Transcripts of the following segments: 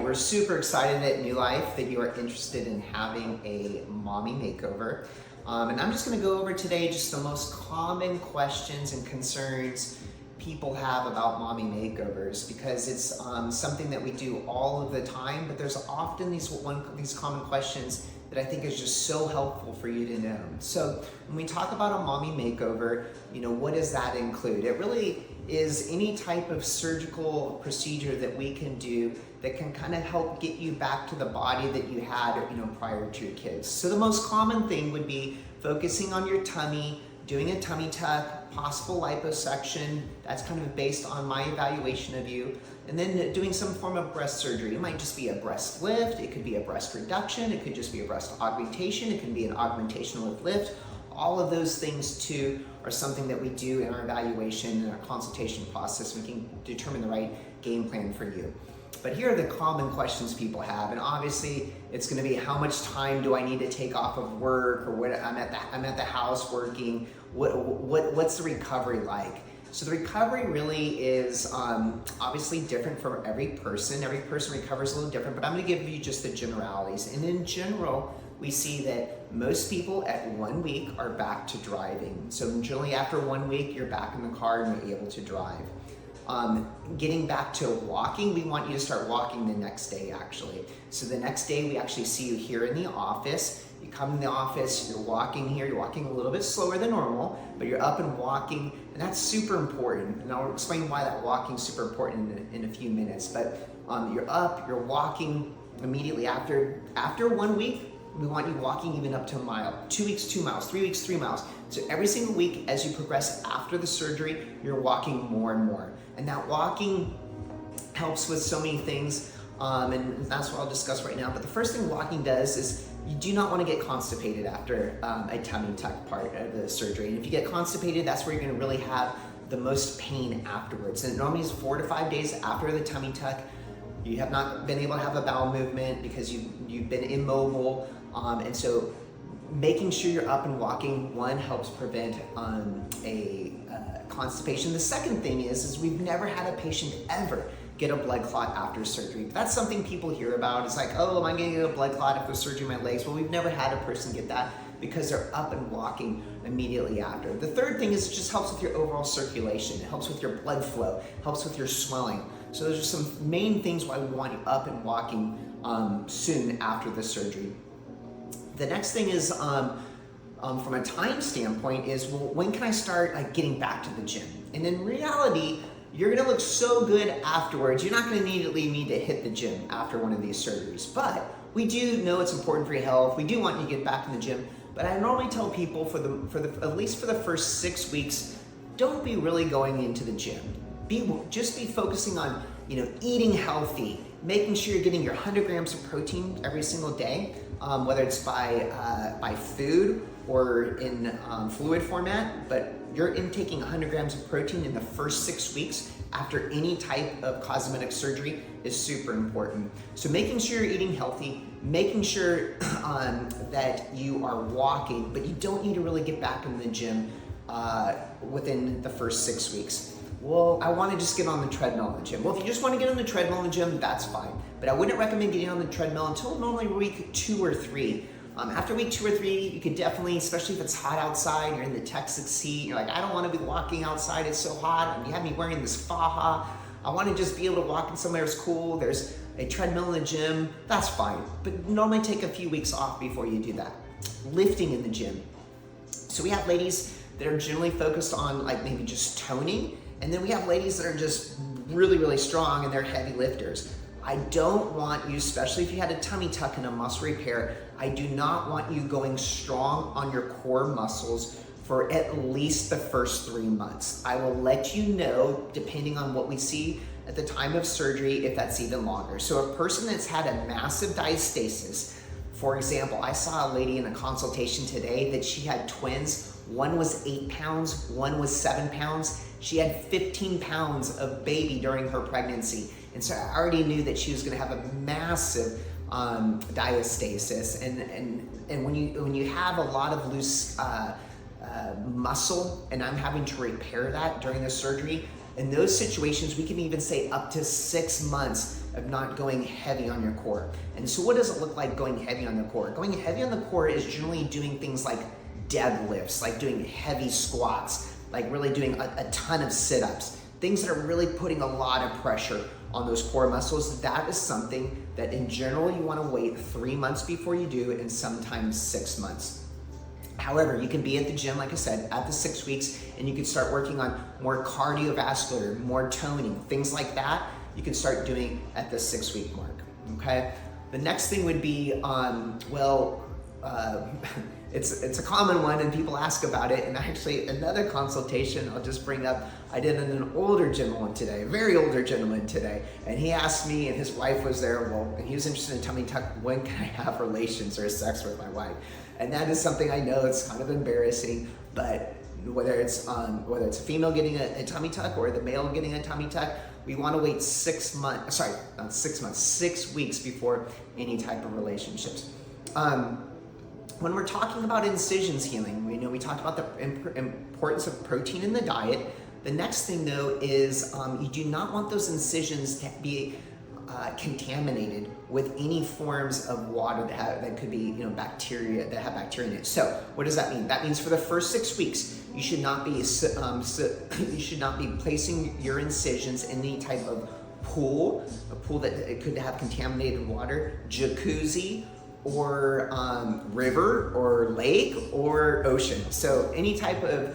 we're super excited at New Life that you are interested in having a mommy makeover. And I'm just gonna go over today just the most common questions and concerns people have about mommy makeovers, because it's something that we do all of the time, but there's often these common questions that I think is just so helpful for you to know. So when we talk about a mommy makeover, what does that include? It really is any type of surgical procedure that we can do that can kind of help get you back to the body that you had, prior to your kids. So the most common thing would be focusing on your tummy, doing a tummy tuck, possible liposuction. That's kind of based on my evaluation of you. And then doing some form of breast surgery. It might just be a breast lift, it could be a breast reduction, it could just be a breast augmentation, it can be an augmentation with lift. All of those things too are something that we do in our evaluation and our consultation process. We can determine the right game plan for you. But here are the common questions people have, and obviously it's going to be how much time do I need to take off of work, or what I'm at the house working. What's the recovery like? So the recovery really is obviously different for every person. Every person recovers a little different, but I'm going to give you just the generalities. And in general, we see that most people at 1 week are back to driving. So generally after 1 week, you're back in the car and you're able to drive. Getting back to walking, we want you to start walking the next day actually. So the next day we actually see you here in the office. You come in the office, you're walking here, you're walking a little bit slower than normal, but you're up and walking, and that's super important. And I'll explain why that walking is super important in a few minutes. But you're up, you're walking immediately after 1 week. We want you walking even up to a mile, 2 weeks, 2 miles, 3 weeks, 3 miles. So every single week as you progress after the surgery, you're walking more and more. And that walking helps with so many things, and that's what I'll discuss right now. But the first thing walking does is you do not want to get constipated after a tummy tuck part of the surgery. And if you get constipated, that's where you're going to really have the most pain afterwards. And it normally is 4 to 5 days after the tummy tuck. You have not been able to have a bowel movement because you've been immobile. And so making sure you're up and walking, one, helps prevent constipation. The second thing is we've never had a patient ever get a blood clot after surgery. That's something people hear about. It's like, oh, am I gonna get a blood clot after surgery in my legs? Well, we've never had a person get that because they're up and walking immediately after. The third thing is it just helps with your overall circulation. It helps with your blood flow, helps with your swelling. So those are some main things why we want you up and walking soon after the surgery. The next thing is, from a time standpoint, is, well, when can I start getting back to the gym? And in reality, you're gonna look so good afterwards. You're not gonna immediately need to hit the gym after one of these surgeries. But we do know it's important for your health. We do want you to get back in the gym. But I normally tell people at least for the first 6 weeks, don't be really going into the gym. Just be focusing on eating healthy, making sure you're getting your 100 grams of protein every single day, whether it's by food or in fluid format, but you're intaking 100 grams of protein in the first 6 weeks after any type of cosmetic surgery is super important. So making sure you're eating healthy, making sure that you are walking, but you don't need to really get back in the gym within the first 6 weeks. Well, I want to just get on the treadmill in the gym. Well, if you just want to get on the treadmill in the gym, that's fine. But I wouldn't recommend getting on the treadmill until normally week 2 or 3. After week 2 or 3, you could definitely, especially if it's hot outside, you're in the Texas heat, you're like, I don't want to be walking outside, it's so hot, and you have me wearing this faja. I want to just be able to walk in somewhere that's cool, there's a treadmill in the gym, that's fine. But normally take a few weeks off before you do that. Lifting in the gym. So we have ladies that are generally focused on maybe just toning, and then we have ladies that are just really, really strong and they're heavy lifters. I don't want you, especially if you had a tummy tuck and a muscle repair, I do not want you going strong on your core muscles for at least the first 3 months. I will let you know, depending on what we see at the time of surgery, if that's even longer. So a person that's had a massive diastasis, for example, I saw a lady in a consultation today that she had twins. One was 8 pounds, one was 7 pounds. She had 15 pounds of baby during her pregnancy. And so I already knew that she was gonna have a massive diastasis. And when you have a lot of loose muscle and I'm having to repair that during the surgery, in those situations, we can even say up to 6 months of not going heavy on your core. And so what does it look like going heavy on the core? Going heavy on the core is generally doing things like deadlifts, like doing heavy squats, like really doing a ton of sit-ups, things that are really putting a lot of pressure on those core muscles. That is something that in general you want to wait 3 months before you do, and sometimes 6 months. However, you can be at the gym, like I said, at the 6 weeks, and you can start working on more cardiovascular, more toning, things like that. You can start doing at the 6 week mark, okay? The next thing would be, it's a common one and people ask about it, and actually another consultation I'll just bring up, I did in an older gentleman today, a very older gentleman today, and he asked me, and his wife was there, and he was interested in tummy tuck, when can I have relations or sex with my wife? And that is something I know it's kind of embarrassing, but whether it's a female getting a tummy tuck or the male getting a tummy tuck, we want to wait 6 months, sorry, not 6 months, 6 weeks before any type of relationships. When we're talking about incisions healing, we talked about the importance of protein in the diet. The next thing though is you do not want those incisions to be contaminated with any forms of water that could be bacteria, that have bacteria in it. So what does that mean? That means for the first 6 weeks, you should not be placing your incisions in any type of pool, a pool that it could have contaminated water, jacuzzi, or river or lake or ocean. So any type of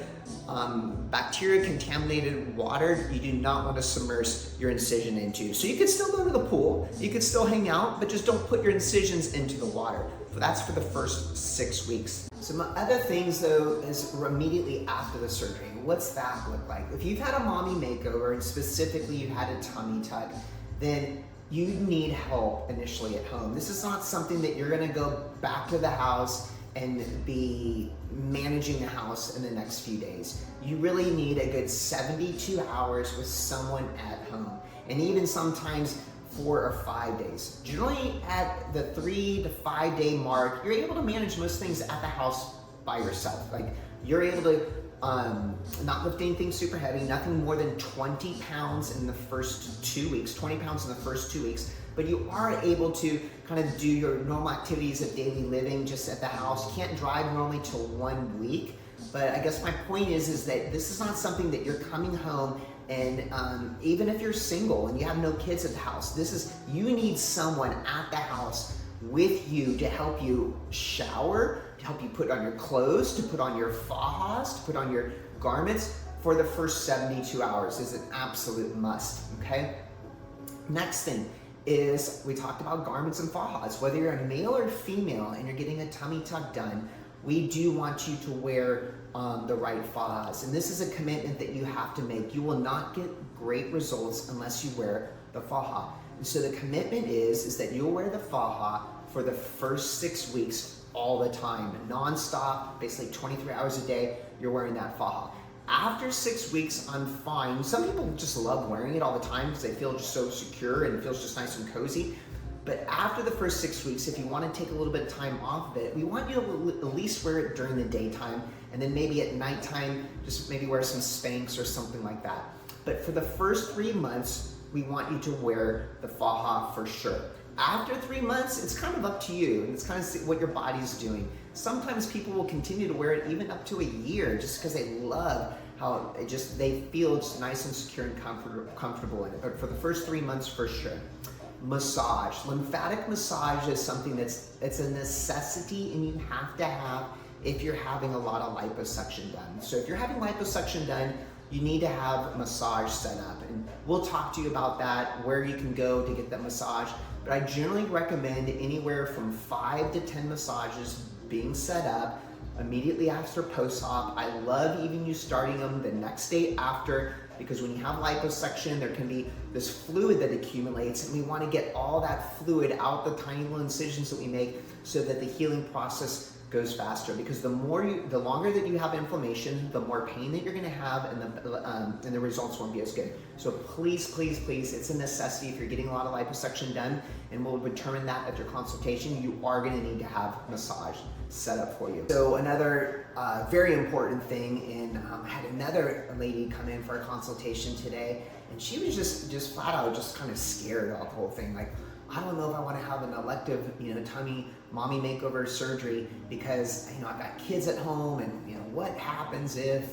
bacteria contaminated water, you do not want to submerge your incision into. So you could still go to the pool, you could still hang out, but just don't put your incisions into the water. So that's for the first 6 weeks. Some other things though is immediately after the surgery. What's that look like? If you've had a mommy makeover and specifically you had a tummy tuck, then you need help initially at home. This is not something that you're gonna go back to the house and be managing the house in the next few days. You really need a good 72 hours with someone at home, and even sometimes 4 or 5 days. Generally at the 3 to 5 day mark, you're able to manage most things at the house by yourself. Like you're able to not lift anything super heavy, nothing more than 20 pounds in the first 2 weeks, 20 pounds in the first 2 weeks, but you are able to kind of do your normal activities of daily living just at the house. You can't drive normally till 1 week, but I guess my point is that this is not something that you're coming home and even if you're single and you have no kids at the house, you need someone at the house with you to help you shower, to help you put on your clothes, to put on your fajas, to put on your garments for the first 72 hours is an absolute must, okay? Next thing is we talked about garments and fajas. Whether you're a male or female and you're getting a tummy tuck done, we do want you to wear the right fajas. And this is a commitment that you have to make. You will not get great results unless you wear the faja. And so the commitment is that you'll wear the faja for the first 6 weeks all the time, non-stop, basically 23 hours a day, you're wearing that faja. After 6 weeks, I'm fine. Some people just love wearing it all the time because they feel just so secure and it feels just nice and cozy. But after the first 6 weeks, if you want to take a little bit of time off of it, we want you to at least wear it during the daytime, and then maybe at nighttime, just maybe wear some Spanx or something like that. But for the first 3 months, we want you to wear the faja for sure. After 3 months, it's kind of up to you, and it's kind of what your body's doing. Sometimes people will continue to wear it even up to a year just because they love how they feel just nice and secure and comfortable in it. But for the first 3 months, for sure. Massage. Lymphatic massage is something it's a necessity, and you have to have if you're having a lot of liposuction done. So if you're having liposuction done, you need to have massage set up, and we'll talk to you about that, where you can go to get that massage. But I generally recommend anywhere from 5 to 10 massages being set up immediately after post-op. I love even you starting them the next day after, because when you have liposuction, there can be this fluid that accumulates, and we want to get all that fluid out the tiny little incisions that we make so that the healing process goes faster, because the longer that you have inflammation, the more pain that you're going to have, and the results won't be as good. So please, please, please, it's a necessity. If you're getting a lot of liposuction done, and we'll determine that at your consultation, you are going to need to have massage set up for you. So another very important thing, and I had another lady come in for a consultation today, and she was just flat out just kind of scared about the whole thing. Like, I don't know if I want to have an elective, tummy mommy makeover surgery, because, I've got kids at home, and, what happens if,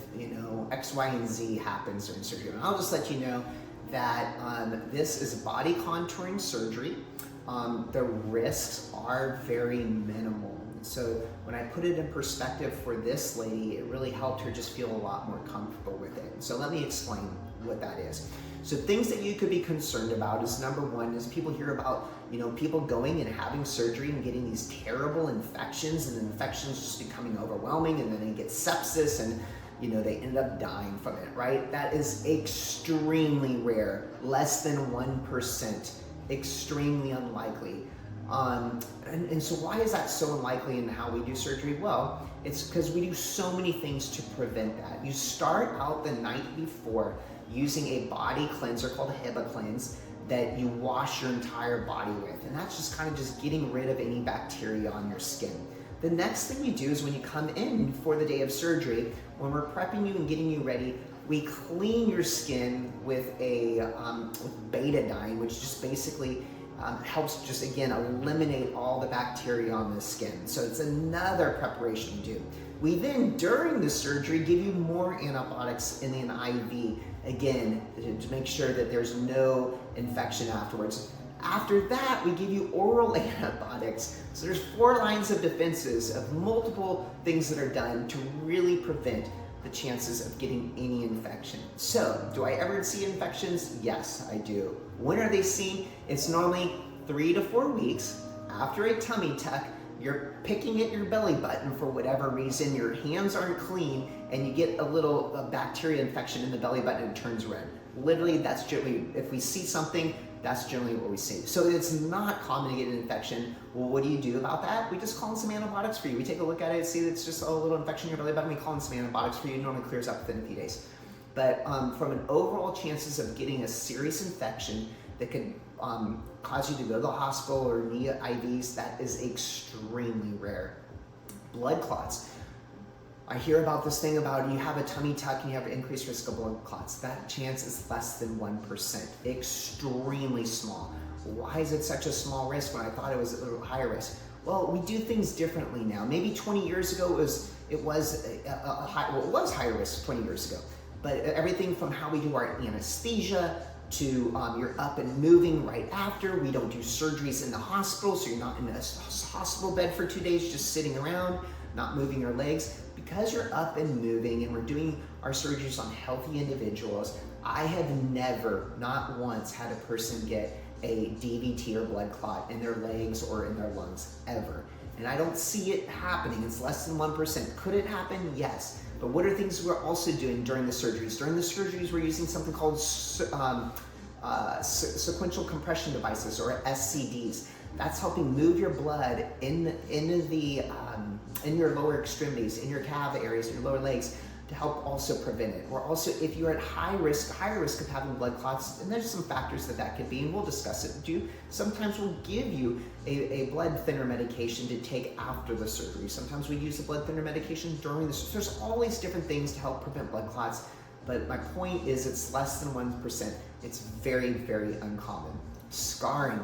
X, Y, and Z happens during surgery. And I'll just let you know that this is body contouring surgery. The risks are very minimal. So when I put it in perspective for this lady, it really helped her just feel a lot more comfortable with it. So let me explain what that is. So things that you could be concerned about is, number one, is people hear about, people going and having surgery and getting these terrible infections, and the infections just becoming overwhelming, and then they get sepsis, and they end up dying from it, right? That is extremely rare, less than 1%, extremely unlikely. And so why is that so unlikely in how we do surgery? Well, it's because we do so many things to prevent that. You start out the night before using a body cleanser called a HIBA cleanse that you wash your entire body with. And that's just kind of just getting rid of any bacteria on your skin. The next thing you do is when you come in for the day of surgery, when we're prepping you and getting you ready, we clean your skin with with betadine, which just basically helps just, again, eliminate all the bacteria on the skin. So it's another preparation you do. We then, during the surgery, give you more antibiotics in an IV, again, to make sure that there's no infection afterwards. After that, we give you oral antibiotics. So there's 4 lines of defenses of multiple things that are done to really prevent the chances of getting any infection. So, do I ever see infections? Yes, I do. When are they seen? It's normally 3 to 4 weeks after a tummy tuck. You're picking at your belly button for whatever reason, your hands aren't clean, and you get a little bacteria infection in the belly button and it turns red. Literally, that's generally, if we see something, that's generally what we see. So it's not common to get an infection. Well, what do you do about that? We just call in some antibiotics for you. We take a look at it, see that it's just a little infection in your belly button, we call in some antibiotics for you. It normally clears up within a few days. But from an overall chances of getting a serious infection that could cause you to go to the hospital or need IVs, that is extremely rare. Blood clots. I hear about this thing about you have a tummy tuck and you have an increased risk of blood clots. That chance is less than 1%, extremely small. Why is it such a small risk when I thought it was a little higher risk? Well, we do things differently now. Maybe 20 years ago it was higher risk 20 years ago. But everything from how we do our anesthesia to you're up and moving right after. We don't do surgeries in the hospital, so you're not in a hospital bed for 2 days just sitting around, not moving your legs. Because you're up and moving and we're doing our surgeries on healthy individuals, I have never, not once, had a person get a DVT or blood clot in their legs or in their lungs, ever. And I don't see it happening. It's less than 1%. Could it happen? Yes. But what are things we're also doing during the surgeries? During the surgeries, we're using something called sequential compression devices, or SCDs. That's helping move your blood in your lower extremities, in your calf areas, in your lower legs, to help also prevent it. Or also, if you're at higher risk of having blood clots, and there's some factors that could be, and we'll discuss it. Sometimes we'll give you a blood thinner medication to take after the surgery. Sometimes we use a blood thinner medication during the surgery. There's all these different things to help prevent blood clots, but my point is it's less than 1%. It's very, very uncommon. Scarring.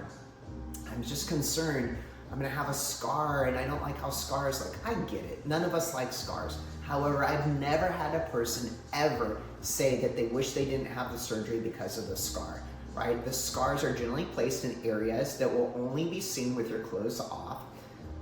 I'm just concerned I'm gonna have a scar and I don't like how scars look. I get it. None of us like scars. However, I've never had a person ever say that they wish they didn't have the surgery because of the scar, right? The scars are generally placed in areas that will only be seen with your clothes off.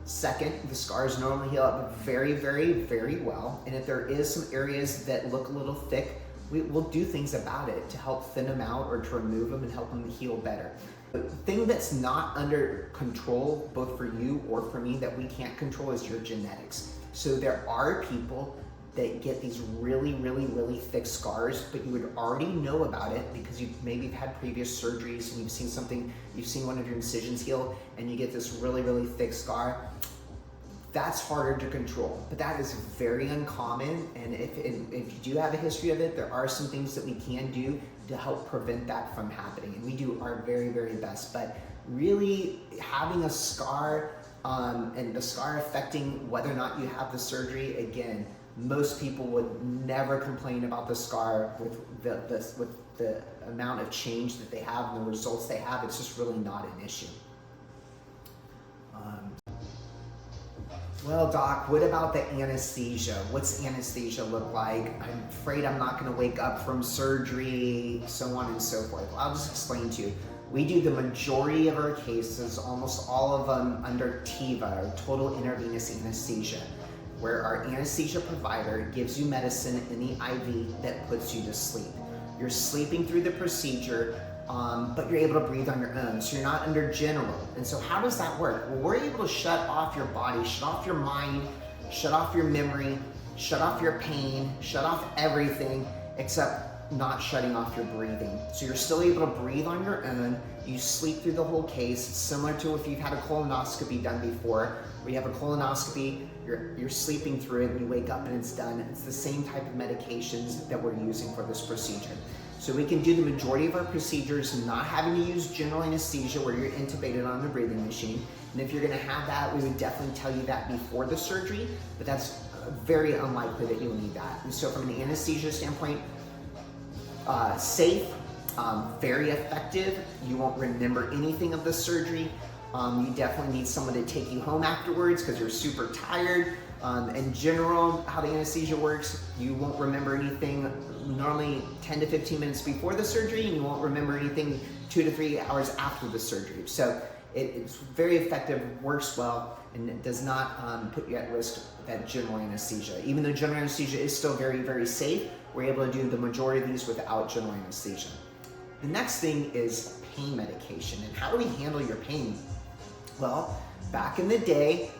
Second, the scars normally heal up very, very, very well. And if there is some areas that look a little thick, we'll do things about it to help thin them out or to remove them and help them heal better. The thing that's not under control, both for you or for me, that we can't control is your genetics. So there are people that get these really, really, really thick scars, but you would already know about it because you maybe have had previous surgeries and you've seen one of your incisions heal and you get this really, really thick scar. that's harder to control, but that is very uncommon. And if you do have a history of it, there are some things that we can do to help prevent that from happening. And we do our very, very best. But really having a scar and the scar affecting whether or not you have the surgery, again, most people would never complain about the scar with the amount of change that they have and the results they have. It's just really not an issue. Well, doc, what about the anesthesia? What's anesthesia look like? I'm afraid I'm not gonna wake up from surgery, so on and so forth. Well, I'll just explain to you. We do the majority of our cases, almost all of them, under TIVA, or total intravenous anesthesia, where our anesthesia provider gives you medicine in the IV that puts you to sleep. You're sleeping through the procedure, but you're able to breathe on your own, so you're not under general. And so how does that work? Well, we're able to shut off your body, shut off your mind, shut off your memory, shut off your pain, shut off everything except not shutting off your breathing. So you're still able to breathe on your own. You sleep through the whole case. It's similar to if you've had a colonoscopy done before, where you have a colonoscopy, you're sleeping through it and you wake up and it's done. It's the same type of medications that we're using for this procedure. So we can do the majority of our procedures not having to use general anesthesia where you're intubated on the breathing machine. And if you're gonna have that, we would definitely tell you that before the surgery, but that's very unlikely that you'll need that. And so from an anesthesia standpoint, safe, very effective. You won't remember anything of the surgery. You definitely need someone to take you home afterwards because you're super tired. In general, how the anesthesia works, you won't remember anything normally 10 to 15 minutes before the surgery, and you won't remember anything 2 to 3 hours after the surgery. So it's very effective, works well, and it does not put you at risk that general anesthesia. Even though general anesthesia is still very, very safe, we're able to do the majority of these without general anesthesia. The next thing is pain medication. And how do we handle your pain? Well, back in the day,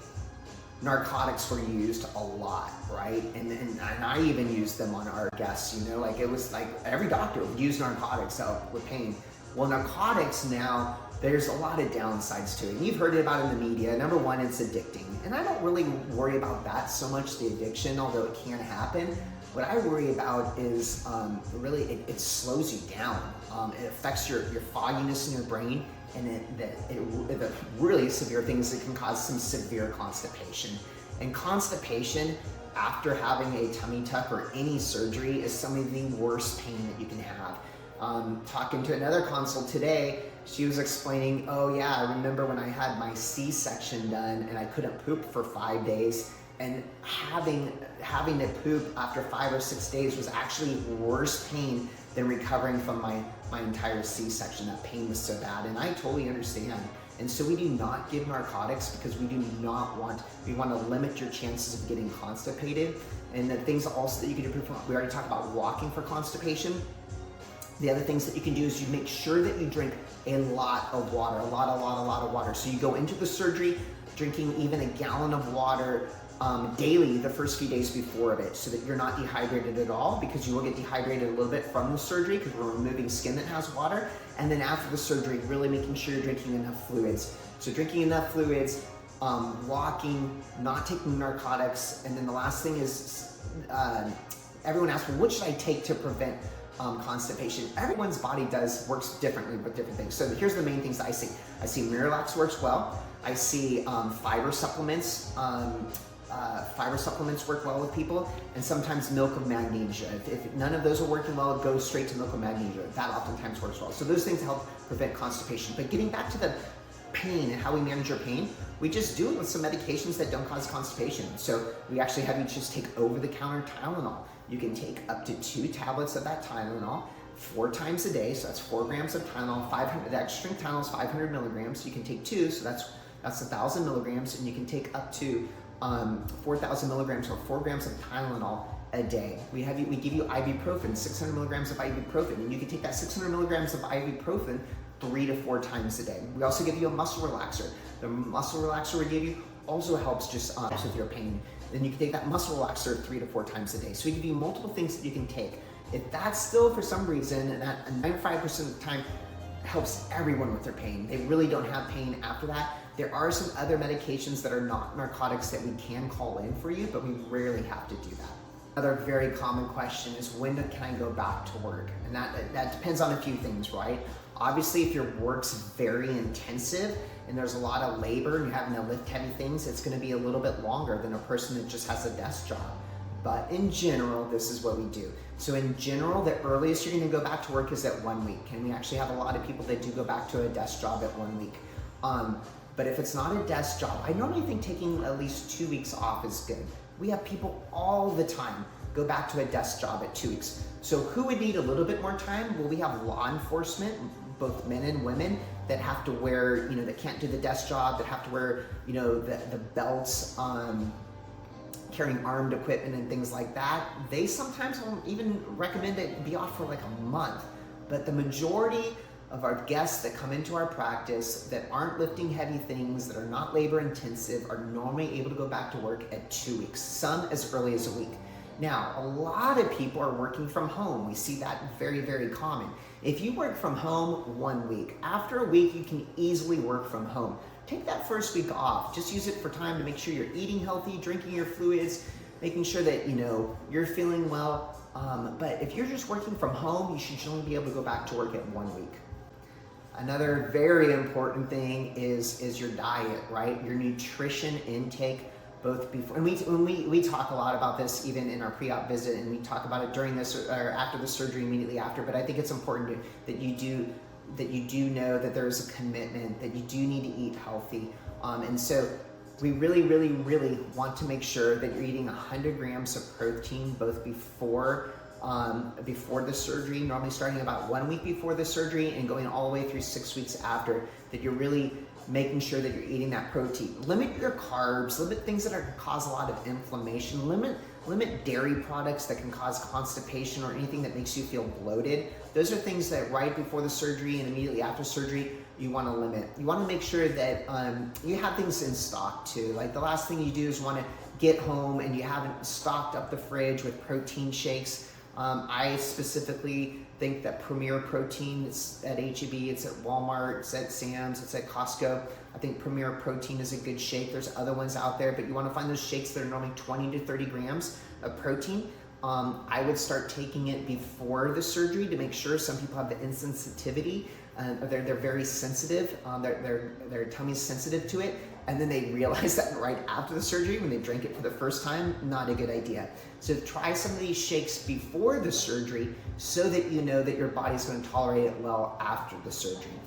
narcotics were used a lot, right? And I even used them on our guests, you know, like it was like every doctor would use narcotics to help with pain. Well, narcotics now, there's a lot of downsides to it. And you've heard about it in the media. Number one, it's addicting. And I don't really worry about that so much, the addiction, although it can happen. What I worry about is really it slows you down. It affects your fogginess in your brain, and the really severe thing is it can cause some severe constipation. And constipation after having a tummy tuck or any surgery is some of the worst pain that you can have. Talking to another consult today, she was explaining, oh yeah, I remember when I had my C-section done and I couldn't poop for 5 days, and having to poop after 5 or 6 days was actually worse pain than recovering from my entire C-section. That pain was so bad, and I totally understand. And so we do not give narcotics because we want to limit your chances of getting constipated. And the things also that you can do, we already talked about walking for constipation. The other things that you can do is you make sure that you drink a lot of water, a lot of water. So you go into the surgery drinking even a gallon of water daily the first few days before of it, so that you're not dehydrated at all, because you will get dehydrated a little bit from the surgery because we're removing skin that has water. And then after the surgery, really making sure you're drinking enough fluids. So drinking enough fluids, walking, not taking narcotics. And then the last thing is, everyone asks, well, what should I take to prevent constipation? Everyone's body works differently with different things. So here's the main things that I see. I see Miralax works well. I see fiber supplements. Fiber supplements work well with people, and sometimes milk of magnesia. If none of those are working well, go straight to milk of magnesia. That oftentimes works well. So those things help prevent constipation. But getting back to the pain and how we manage your pain, we just do it with some medications that don't cause constipation. So we actually have you just take over-the-counter Tylenol. You can take up to 2 tablets of that Tylenol 4 times a day. So that's 4 grams of Tylenol. The extra strength Tylenol is 500 milligrams. You can take 2, so that's 1,000 milligrams, and you can take up to 4,000 milligrams or 4 grams of Tylenol a day. We give you ibuprofen, 600 milligrams of ibuprofen, and you can take that 600 milligrams of ibuprofen 3 to 4 times a day. We also give you a muscle relaxer. The muscle relaxer we give you also helps just with your pain. Then you can take that muscle relaxer 3 to 4 times a day. So we give you multiple things that you can take. If that's still for some reason, and at 95% of the time helps everyone with their pain. They really don't have pain after that. There are some other medications that are not narcotics that we can call in for you, but we rarely have to do that. Another very common question is, when can I go back to work? And that depends on a few things, right? Obviously, if your work's very intensive and there's a lot of labor and you're having to lift heavy things, it's gonna be a little bit longer than a person that just has a desk job. But in general, this is what we do. So in general, the earliest you're gonna go back to work is at 1 week. And we actually have a lot of people that do go back to a desk job at 1 week. But if it's not a desk job, I normally think taking at least 2 weeks off is good. We have people all the time go back to a desk job at 2 weeks. So who would need a little bit more time? Well, we have law enforcement, both men and women, that have to wear, that can't do the desk job, that have to wear, the belts, carrying armed equipment and things like that. They sometimes won't even recommend it be off for like a month. But the majority of our guests that come into our practice that aren't lifting heavy things, that are not labor intensive, are normally able to go back to work at 2 weeks, some as early as a week. Now, a lot of people are working from home. We see that very, very common. If you work from home 1 week, after a week, you can easily work from home. Take that first week off. Just use it for time to make sure you're eating healthy, drinking your fluids, making sure that you're feeling well. But if you're just working from home, you should generally be able to go back to work at 1 week. Another very important thing is your diet, right? Your nutrition intake, both before, and we talk a lot about this even in our pre-op visit, and we talk about it during this or after the surgery, immediately after. But I think it's important that you do know that there's a commitment, that you do need to eat healthy. And so we really, really, really want to make sure that you're eating 100 grams of protein both before the surgery, normally starting about 1 week before the surgery and going all the way through 6 weeks after, that you're really making sure that you're eating that protein. Limit your carbs, limit things that are cause a lot of inflammation, limit dairy products that can cause constipation or anything that makes you feel bloated. Those are things that right before the surgery and immediately after surgery, you want to limit. You want to make sure that you have things in stock too. Like the last thing you do is want to get home and you haven't stocked up the fridge with protein shakes. I specifically think that Premier Protein, it's at H-E-B, it's at Walmart, it's at Sam's, it's at Costco. I think Premier Protein is a good shake. There's other ones out there, but you want to find those shakes that are normally 20 to 30 grams of protein. I would start taking it before the surgery to make sure. Some people have the insensitivity. They're very sensitive. Their tummy's sensitive to it. And then they realize that right after the surgery, when they drink it for the first time, not a good idea. So try some of these shakes before the surgery so that you know that your body's going to tolerate it well after the surgery.